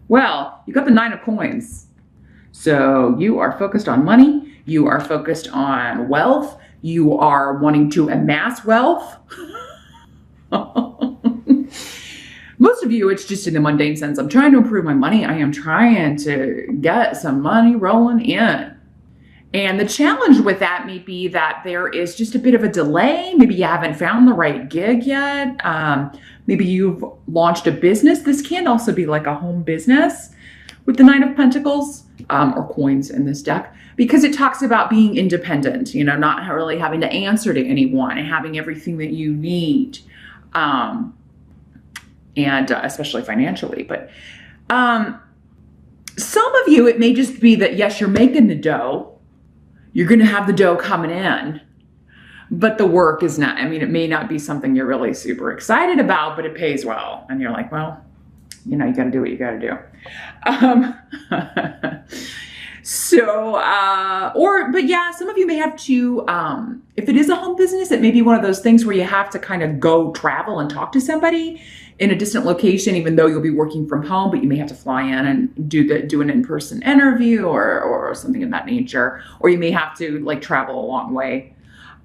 Well, you got the 9 of coins. So you are focused on money. You are focused on wealth. You are wanting to amass wealth. Most of you, it's just in the mundane sense. I'm trying to improve my money. I am trying to get some money rolling in. And the challenge with that may be that there is just a bit of a delay. Maybe you haven't found the right gig yet. Maybe you've launched a business. This can also be like a home business with the 9 of Pentacles, or coins in this deck, because it talks about being independent, you know, not really having to answer to anyone and having everything that you need. And especially financially. But some of you, it may just be that, yes, you're making the dough. You're going to have the dough coming in, but the work is not, I mean, it may not be something you're really super excited about, but it pays well. And you're like, well, you know, you got to do what you got to do. But yeah, some of you may have to, if it is a home business, it may be one of those things where you have to kind of go travel and talk to somebody in a distant location, even though you'll be working from home, but you may have to fly in and do an in-person interview or something of that nature, or you may have to like travel a long way.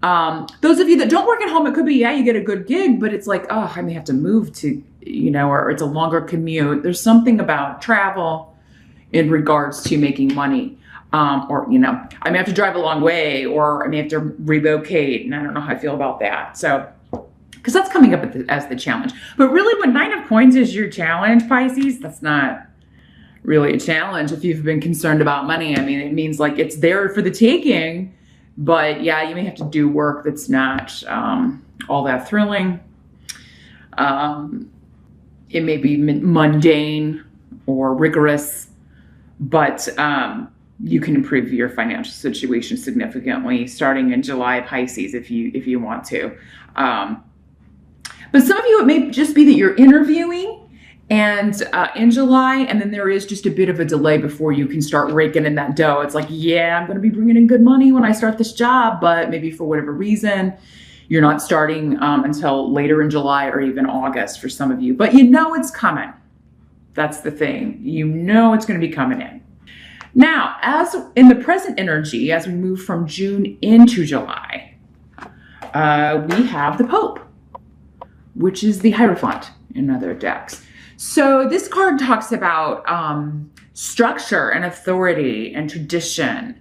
Those of you that don't work at home, it could be, yeah, you get a good gig, but it's like, oh, I may have to move to, you know, or it's a longer commute. There's something about travel in regards to making money. Or, you know, I may have to drive a long way, or I may have to relocate, and I don't know how I feel about that. So, because that's coming up as the challenge. But really, when 9 of coins is your challenge, Pisces, that's not really a challenge if you've been concerned about money. I mean, it means like it's there for the taking, but yeah, you may have to do work that's not all that thrilling. It may be mundane or rigorous, but you can improve your financial situation significantly starting in July, Pisces, if you want to. But some of you, it may just be that you're interviewing and in July, and then there is just a bit of a delay before you can start raking in that dough. It's like, yeah, I'm going to be bringing in good money when I start this job, but maybe for whatever reason, you're not starting until later in July or even August for some of you. But you know it's coming. That's the thing. You know it's going to be coming in. Now, as in the present energy, as we move from June into July, we have the Pope, which is the Hierophant in other decks. So this card talks about structure and authority and tradition,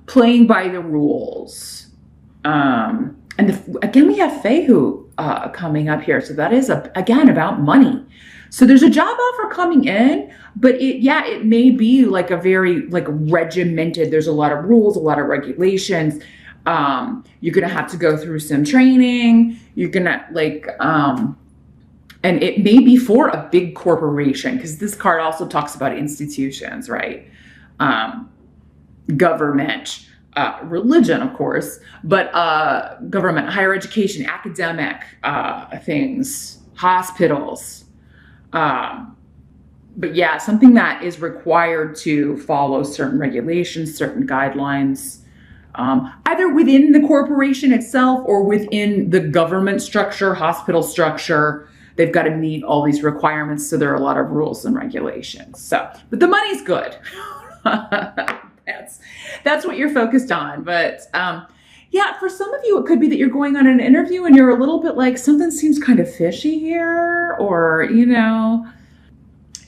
playing by the rules. And again, we have Fehu coming up here. So that is, again, about money. So there's a job offer coming in, but it may be like a very like regimented. There's a lot of rules, a lot of regulations. You're going to have to go through some training. You're going to like, and it may be for a big corporation, because this card also talks about institutions, right? Government, religion, of course, but government, higher education, academic things, hospitals. But yeah, something that is required to follow certain regulations, certain guidelines, either within the corporation itself or within the government structure, hospital structure. They've got to meet all these requirements. So there are a lot of rules and regulations. So, but the money's good. That's what you're focused on. But yeah, for some of you, it could be that you're going on an interview and you're a little bit like, something seems kind of fishy here, or, you know,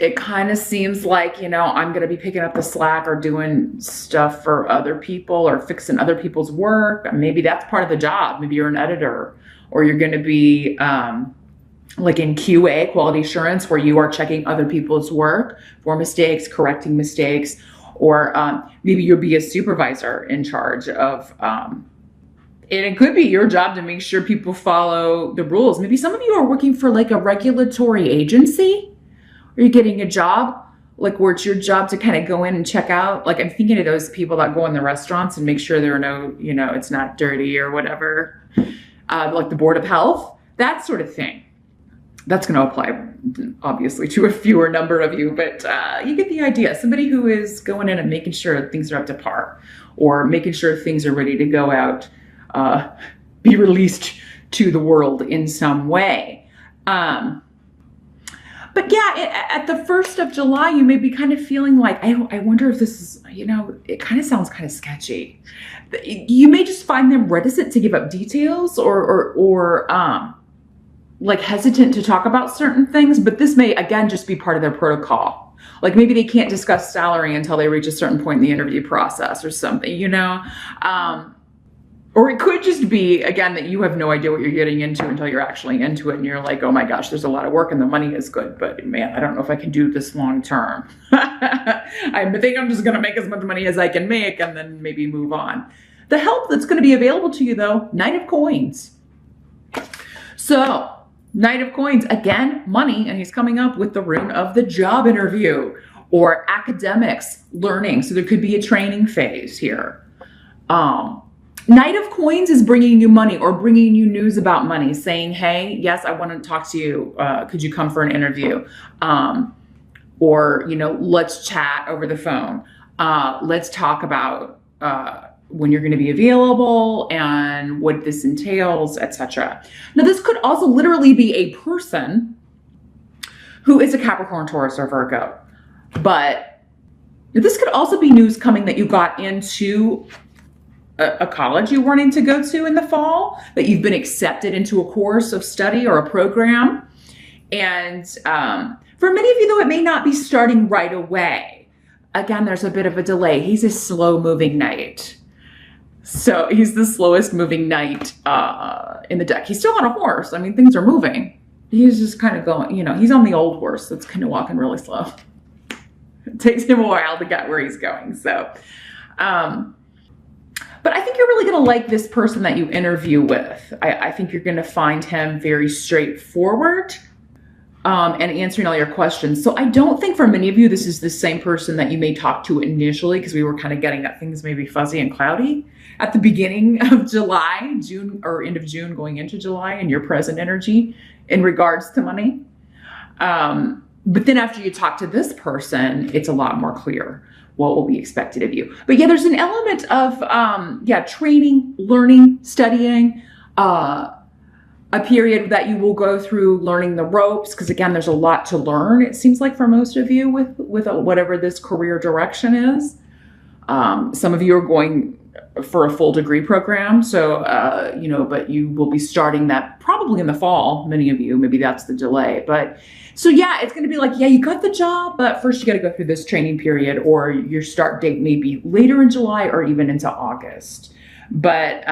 it kind of seems like, you know, I'm going to be picking up the slack or doing stuff for other people or fixing other people's work. Maybe that's part of the job. Maybe you're an editor, or you're going to be like in QA, quality assurance, where you are checking other people's work for mistakes, correcting mistakes, or maybe you'll be a supervisor in charge of, and it could be your job to make sure people follow the rules. Maybe some of you are working for like a regulatory agency. Are you getting a job like where it's your job to kind of go in and check out? Like I'm thinking of those people that go in the restaurants and make sure there are no, you know, it's not dirty or whatever, like the Board of Health, that sort of thing. That's going to apply, obviously, to a fewer number of you, but you get the idea. Somebody who is going in and making sure things are up to par, or making sure things are ready to go out, be released to the world in some way. But But yeah, at the 1st of July, you may be kind of feeling like, I wonder if this is, it kind of sounds kind of sketchy. You may just find them reticent to give up details or like hesitant to talk about certain things, but this may, again, just be part of their protocol. Like maybe they can't discuss salary until they reach a certain point in the interview process or something, or it could just be, again, that you have no idea what you're getting into until you're actually into it. And you're like, oh my gosh, there's a lot of work and the money is good, but man, I don't know if I can do this long term. I think I'm just going to make as much money as I can make and then maybe move on. The help that's going to be available to you though, Knight of Coins. So Knight of Coins, again, money, and he's coming up with the rune of the job interview or academics, learning. So there could be a training phase here. Knight of Coins is bringing you money or bringing you news about money, saying, hey, yes, I want to talk to you. Could you come for an interview? Or, let's chat over the phone. Let's talk about when you're going to be available and what this entails, etc. Now, this could also literally be a person who is a Capricorn, Taurus, or Virgo. But this could also be news coming that you got into a college you're wanting to go to in the fall, that you've been accepted into a course of study or a program. And for many of you, though, it may not be starting right away. Again, there's a bit of a delay. He's a slow-moving knight. So he's the slowest moving knight in the deck. He's still on a horse. I mean, things are moving. He's just kind of going, he's on the old horse that's kind of walking really slow. It takes him a while to get where he's going. So, but I think you're really going to like this person that you interview with. I think you're going to find him very straightforward and answering all your questions. So I don't think for many of you, this is the same person that you may talk to initially, because we were kind of getting that things may be fuzzy and cloudy at the beginning of July, June, or end of June going into July, and your present energy in regards to money. But then after you talk to this person, it's a lot more clear what will be expected of you. But yeah, there's an element of, training, learning, studying, a period that you will go through learning the ropes. Because again, there's a lot to learn, it seems like, for most of you with whatever this career direction is. Some of you are going for a full degree program. So, but you will be starting that probably in the fall, many of you, maybe that's the delay. But so yeah, it's going to be like, yeah, you got the job, but first you got to go through this training period, or your start date may be later in July or even into August. But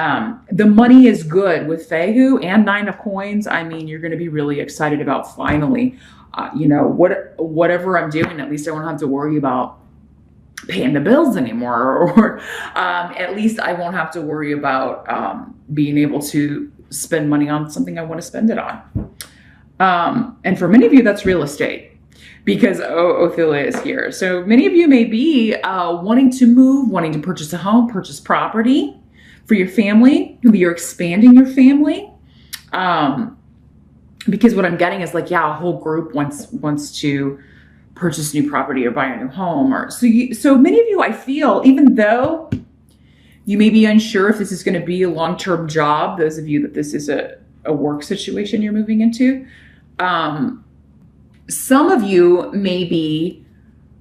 the money is good with Fehu and Nine of Coins. I mean, you're going to be really excited about finally, whatever I'm doing, at least I won't have to worry about paying the bills anymore, or at least I won't have to worry about being able to spend money on something I want to spend it on. And for many of you, that's real estate, because Ophelia is here. So many of you may be wanting to move, wanting to purchase a home, purchase property for your family. Maybe you're expanding your family. Because what I'm getting is like, yeah, a whole group wants to purchase new property or buy a new home. Or so many of you, I feel, even though you may be unsure if this is going to be a long-term job, those of you that this is a work situation you're moving into, some of you may be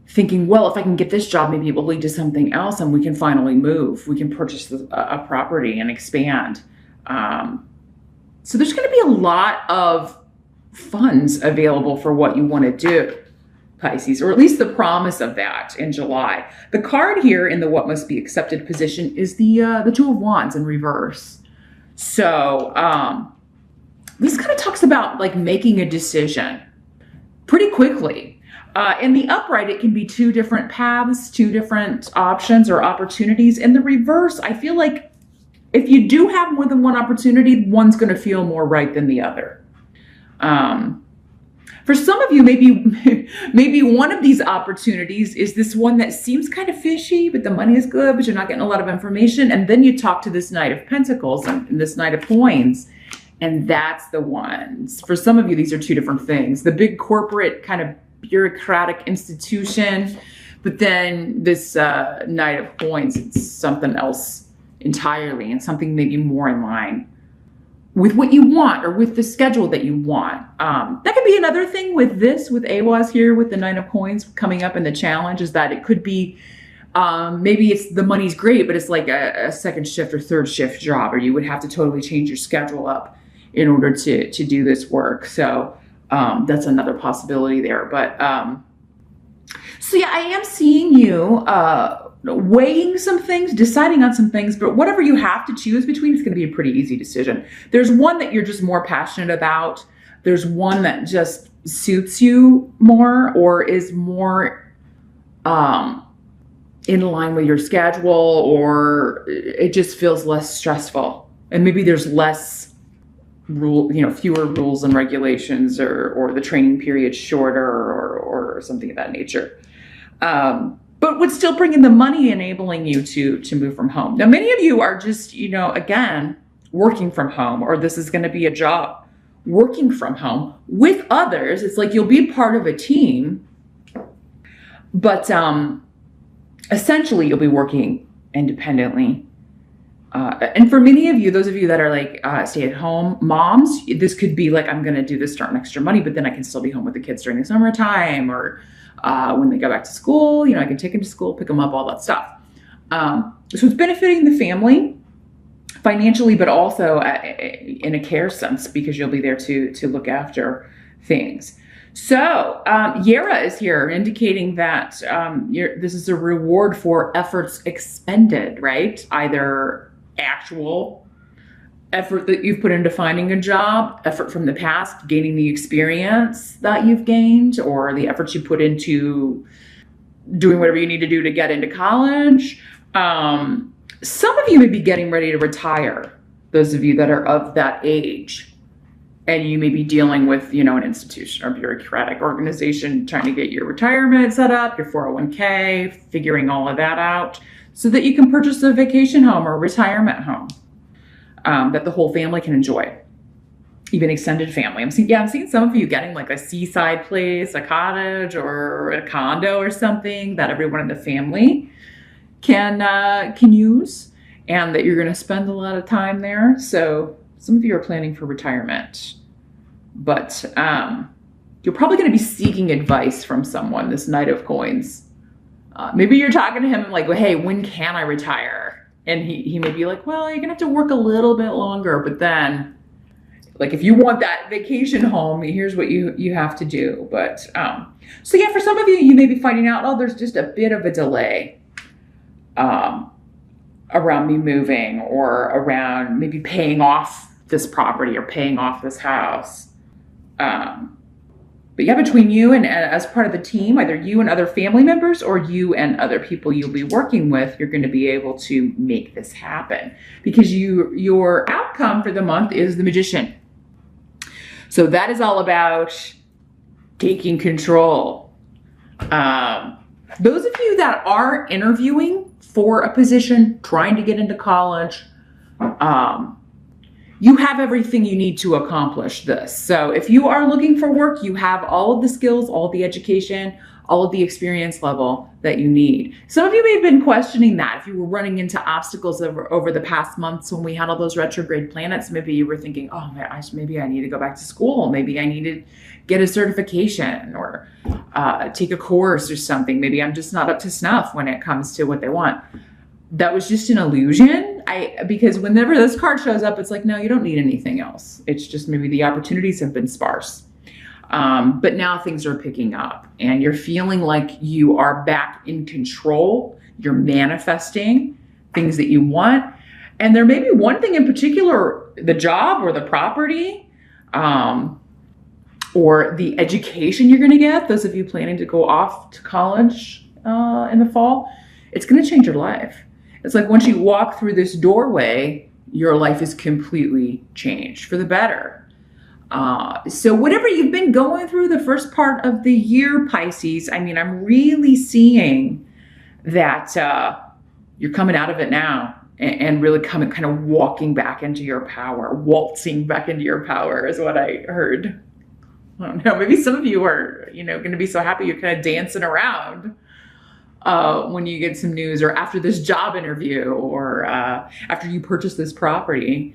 thinking, well, if I can get this job, maybe it will lead to something else and we can finally move. We can purchase a property and expand. So there's going to be a lot of funds available for what you want to do, Pisces, or at least the promise of that in July. The card here in the what must be accepted position is the Two of Wands in reverse. So this kind of talks about like making a decision pretty quickly. In the upright, it can be two different paths, two different options or opportunities. In the reverse, I feel like if you do have more than one opportunity, one's going to feel more right than the other. For some of you, maybe one of these opportunities is this one that seems kind of fishy, but the money is good, but you're not getting a lot of information. And then you talk to this Knight of Pentacles and this Knight of Coins, and that's the ones. For some of you, these are two different things. The big corporate kind of bureaucratic institution, but then this Knight of Coins, it's something else entirely, and something maybe more in line with what you want or with the schedule that you want. That could be another thing with this, with AWAS here, with the 9 of Coins coming up in the challenge, is that it could be, maybe it's the money's great, but it's like a second shift or third shift job, or you would have to totally change your schedule up in order to do this work. So that's another possibility there. But so yeah, I am seeing you weighing some things, deciding on some things, but whatever you have to choose between, it's going to be a pretty easy decision. There's one that you're just more passionate about. There's one that just suits you more or is more in line with your schedule, or it just feels less stressful. And maybe there's less fewer rules and regulations, or the training period shorter, or something of that nature. But would still bring in the money, enabling you to move from home. Now, many of you are just, again, working from home, or this is going to be a job working from home with others. It's like you'll be part of a team, but essentially you'll be working independently. And for many of you, those of you that are like stay-at-home moms, this could be like, I'm going to do this to earn extra money, but then I can still be home with the kids during the summertime, or when they go back to school, I can take them to school, pick them up, all that stuff. So it's benefiting the family financially, but also in a care sense, because you'll be there to look after things. So Yara is here, indicating that this is a reward for efforts expended, right? Either actual effort that you've put into finding a job, effort from the past, gaining the experience that you've gained, or the efforts you put into doing whatever you need to do to get into college. Some of you may be getting ready to retire, those of you that are of that age. And you may be dealing with, an institution or bureaucratic organization trying to get your retirement set up, your 401k, figuring all of that out so that you can purchase a vacation home or retirement home that the whole family can enjoy, even extended family. I'm seeing some of you getting like a seaside place, a cottage, or a condo or something that everyone in the family can use, and that you're going to spend a lot of time there. So some of you are planning for retirement, but you're probably going to be seeking advice from someone, this Knight of Coins. Maybe you're talking to him like, well, hey, when can I retire? And he may be like, well, you're going to have to work a little bit longer, but then, like, if you want that vacation home, here's what you have to do. But so yeah, for some of you, you may be finding out, oh, there's just a bit of a delay around me moving, or around maybe paying off this property or paying off this house. But yeah, between you and as part of the team, either you and other family members or you and other people you'll be working with, you're going to be able to make this happen, because your outcome for the month is the Magician. So that is all about taking control. Those of you that are interviewing for a position, trying to get into college, you have everything you need to accomplish this. So if you are looking for work, you have all of the skills, all of the education, all of the experience level that you need. Some of you may have been questioning that. If you were running into obstacles over the past months when we had all those retrograde planets, maybe you were thinking, oh, maybe I need to go back to school. Maybe I need to get a certification, or take a course or something. Maybe I'm just not up to snuff when it comes to what they want. That was just an illusion. Because whenever this card shows up, it's like, no, you don't need anything else. It's just maybe the opportunities have been sparse. But now things are picking up, and you're feeling like you are back in control. You're manifesting things that you want. And there may be one thing in particular, the job or the property, or the education you're going to get. Those of you planning to go off to college in the fall, it's going to change your life. It's like once you walk through this doorway, your life is completely changed for the better. So whatever you've been going through the first part of the year, Pisces, I'm really seeing that you're coming out of it now, and really kind of walking back into your power, waltzing back into your power is what I heard. I don't know, maybe some of you are, going to be so happy you're kind of dancing around when you get some news, or after this job interview, or after you purchase this property.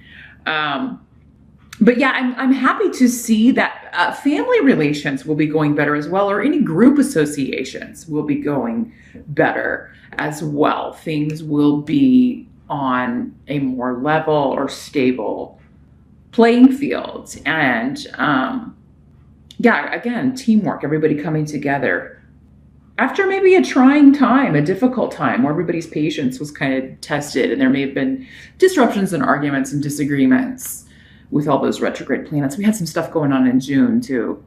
But yeah, I'm happy to see that family relations will be going better as well, or any group associations will be going better as well. Things will be on a more level or stable playing field. And yeah, again, teamwork, everybody coming together. After maybe a trying time, a difficult time where everybody's patience was kind of tested and there may have been disruptions and arguments and disagreements with all those retrograde planets. We had some stuff going on in June too,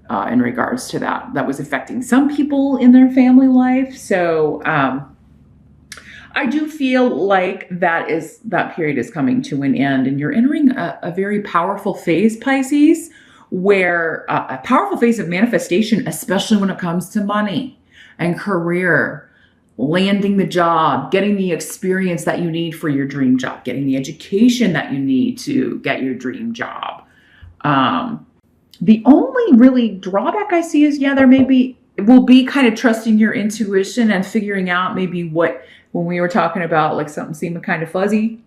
in regards to that. That was affecting some people in their family life. So I do feel like that period is coming to an end, and you're entering a very powerful phase, Pisces, where a powerful phase of manifestation, especially when it comes to money and career, landing the job, getting the experience that you need for your dream job, getting the education that you need to get your dream job. The only really drawback I see is, yeah, it will be kind of trusting your intuition and figuring out maybe when we were talking about like something seeming kind of fuzzy,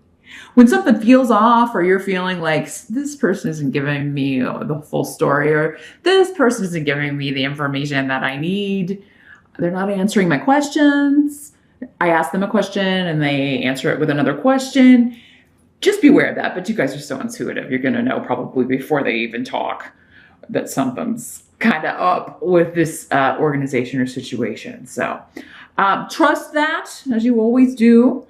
when something feels off, or you're feeling like this person isn't giving me the full story, or this person isn't giving me the information that I need. They're not answering my questions. I ask them a question and they answer it with another question. Just beware of that. But you guys are so intuitive. You're going to know probably before they even talk that something's kind of up with this organization or situation. So trust that, as you always do.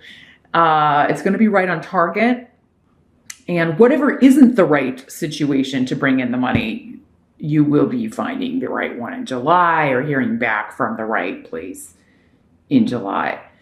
It's going to be right on target. And whatever isn't the right situation to bring in the money, you will be finding the right one in July, or hearing back from the right place in July.